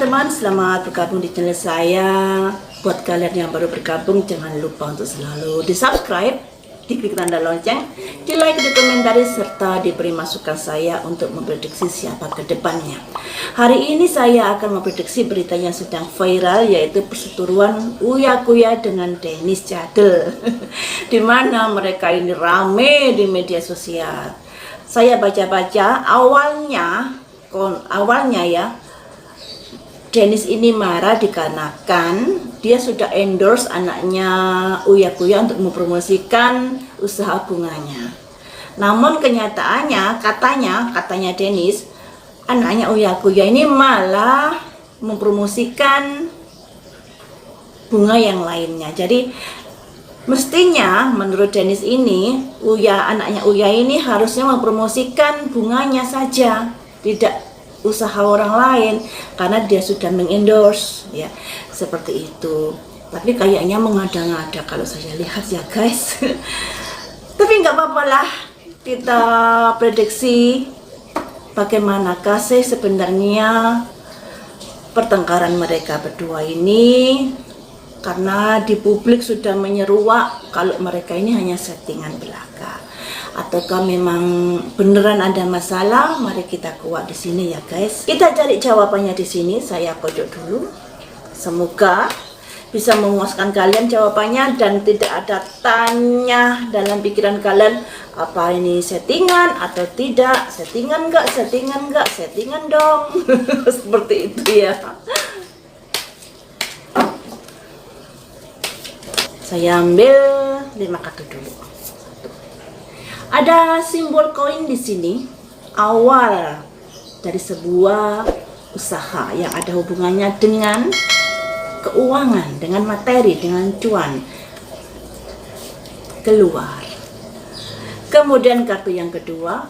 teman-teman, selamat bergabung di channel saya. Buat kalian yang baru bergabung, jangan lupa untuk selalu di subscribe, diklik tanda lonceng, di like, di komentari, serta diberi masukan saya untuk memprediksi siapa ke depannya. Hari ini saya akan memprediksi berita yang sedang viral, yaitu perseteruan Uya Kuya dengan Dennis Cadel. Dimana mereka ini rame di media sosial. Saya baca-baca awalnya ya, Dennis ini marah dikarenakan dia sudah endorse anaknya Uya Kuya untuk mempromosikan usaha bunganya. Namun kenyataannya, katanya Dennis, anaknya Uya Kuya ini malah mempromosikan bunga yang lainnya. Jadi mestinya menurut Dennis ini, anaknya Uya ini harusnya mempromosikan bunganya saja, tidak usaha orang lain, karena dia sudah mengendorse ya, seperti itu. Tapi kayaknya mengada-ngada kalau saya lihat ya guys. Tapi nggak apa-apa lah, kita prediksi bagaimanakah sih sebenarnya pertengkaran mereka berdua ini, karena di publik sudah menyeruak kalau mereka ini hanya settingan belaka. Ataukah memang beneran ada masalah? Mari kita kuak di sini ya guys. Kita cari jawabannya di sini. Saya pojok dulu. Semoga bisa memuaskan kalian jawabannya dan tidak ada tanya dalam pikiran kalian apa ini settingan atau tidak. Settingan enggak, settingan enggak, settingan dong. Seperti itu ya. Saya ambil 5 kartu dulu. Ada simbol koin di sini, awal dari sebuah usaha yang ada hubungannya dengan keuangan, dengan materi, dengan cuan, keluar. Kemudian kartu yang kedua,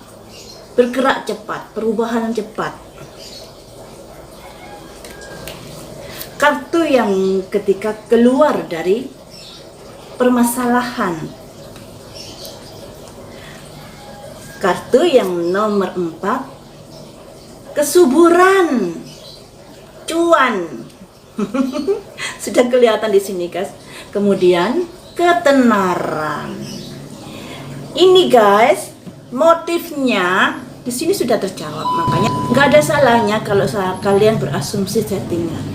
bergerak cepat, perubahan cepat. Kartu yang ketika keluar dari permasalahan. Kartu yang nomor 4, kesuburan, cuan. Sudah kelihatan di sini guys. Kemudian ketenaran. Ini guys, motifnya di sini sudah terjawab. Makanya nggak ada salahnya kalau kalian berasumsi settingan.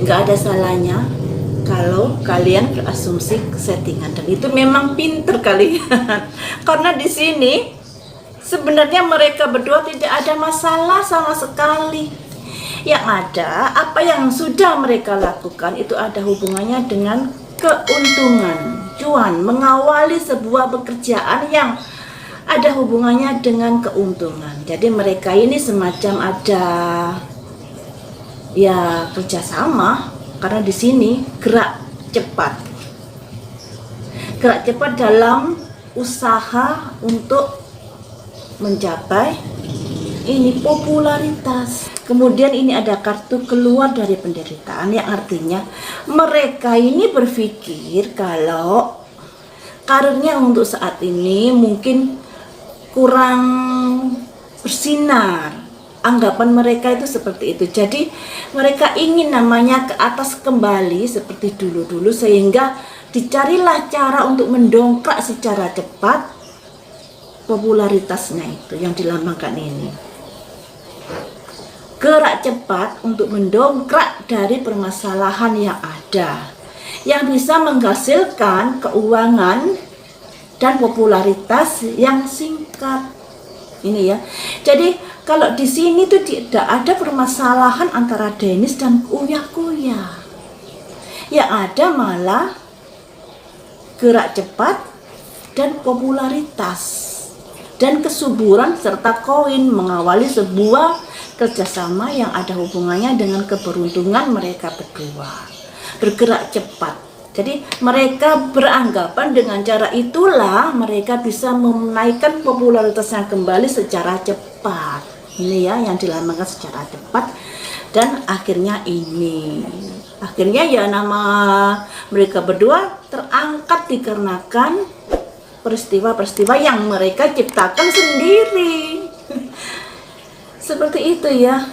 Nggak ada salahnya kalau kalian berasumsi settingan, dan itu memang pinter kalian. Karena di sini sebenarnya mereka berdua tidak ada masalah sama sekali. Yang ada, apa yang sudah mereka lakukan itu ada hubungannya dengan keuntungan, cuan, mengawali sebuah pekerjaan yang ada hubungannya dengan keuntungan. Jadi mereka ini semacam ada ya kerjasama. Karena di sini gerak cepat dalam usaha untuk mencapai ini popularitas. Kemudian ini ada kartu keluar dari penderitaan, yang artinya mereka ini berpikir kalau karirnya untuk saat ini mungkin kurang bersinar. Anggapan mereka itu seperti itu. Jadi mereka ingin namanya ke atas kembali seperti dulu-dulu, sehingga dicarilah cara untuk mendongkrak secara cepat popularitasnya itu yang dilambangkan ini. Gerak cepat untuk mendongkrak dari permasalahan yang ada, yang bisa menghasilkan keuangan dan popularitas yang singkat. Ini ya. Jadi kalau di sini tuh tidak ada permasalahan antara Dennis dan Uya Kuya. Yang ada malah gerak cepat dan popularitas dan kesuburan serta koin mengawali sebuah kerjasama yang ada hubungannya dengan keberuntungan mereka berdua. Bergerak cepat. Jadi mereka beranggapan dengan cara itulah mereka bisa menaikkan popularitasnya kembali secara cepat. Ini ya yang dilambangkan secara cepat, dan akhirnya ya nama mereka berdua terangkat dikarenakan peristiwa-peristiwa yang mereka ciptakan sendiri. Seperti itu ya.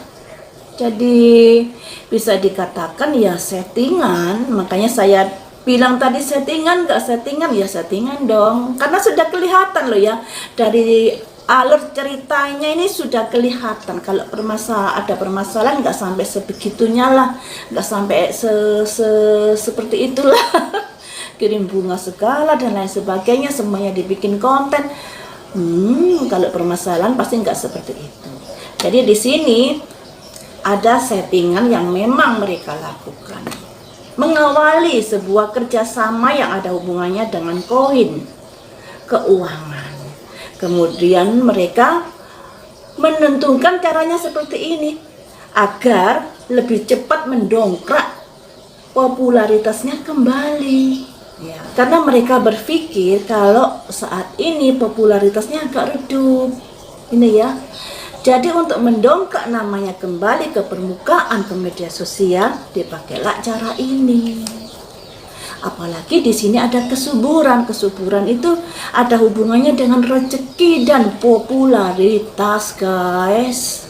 Jadi bisa dikatakan ya settingan. Makanya saya bilang tadi settingan, nggak settingan, ya settingan dong. Karena sudah kelihatan loh ya, dari alur ceritanya ini sudah kelihatan. Kalau ada permasalahan nggak sampai sebegitunya lah, nggak sampai seperti itulah. Kirim bunga segala dan lain sebagainya, semuanya dibikin konten. Kalau permasalahan pasti nggak seperti itu. Jadi di sini ada settingan yang memang mereka lakukan, mengawali sebuah kerjasama yang ada hubungannya dengan koin, keuangan. Kemudian mereka menentukan caranya seperti ini agar lebih cepat mendongkrak popularitasnya kembali ya, karena mereka berpikir kalau saat ini popularitasnya agak redup ini ya. Jadi untuk mendongkrak namanya kembali ke permukaan, ke media sosial, dipakailah cara ini. Apalagi di sini ada kesuburan. Kesuburan itu ada hubungannya dengan rezeki dan popularitas, guys.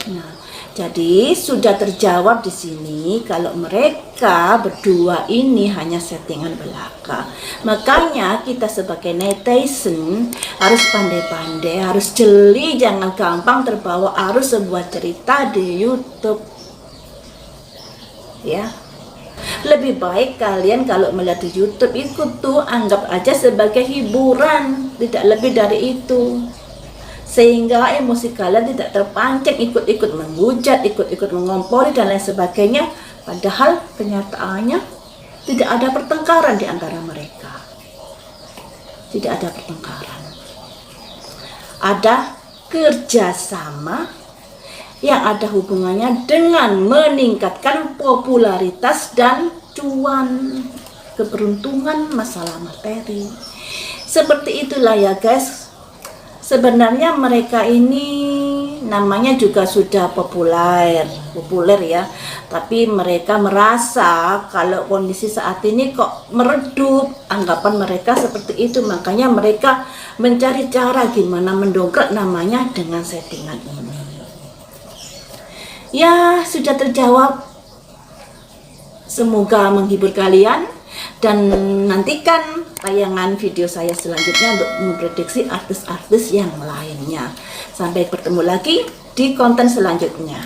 Nah, jadi sudah terjawab di sini kalau mereka berdua ini hanya settingan belaka. Makanya kita sebagai netizen harus pandai-pandai, harus jeli, jangan gampang terbawa arus sebuah cerita di YouTube. Ya. Lebih baik kalian kalau melihat di YouTube ikut tuh, anggap aja sebagai hiburan, tidak lebih dari itu. Sehingga emosi kalian tidak terpancing ikut-ikut menghujat, ikut-ikut mengompori dan lain sebagainya. Padahal kenyataannya tidak ada pertengkaran di antara mereka. Tidak ada pertengkaran. Ada kerjasama yang ada hubungannya dengan meningkatkan popularitas dan cuan, keberuntungan, masalah materi. Seperti itulah ya guys. Sebenarnya mereka ini namanya juga sudah populer ya, tapi mereka merasa kalau kondisi saat ini kok meredup, anggapan mereka seperti itu. Makanya mereka mencari cara gimana mendongkrak namanya dengan settingan ini. Ya, sudah terjawab. Semoga menghibur kalian. Dan nantikan tayangan video saya selanjutnya untuk memprediksi artis-artis yang lainnya. Sampai bertemu lagi di konten selanjutnya.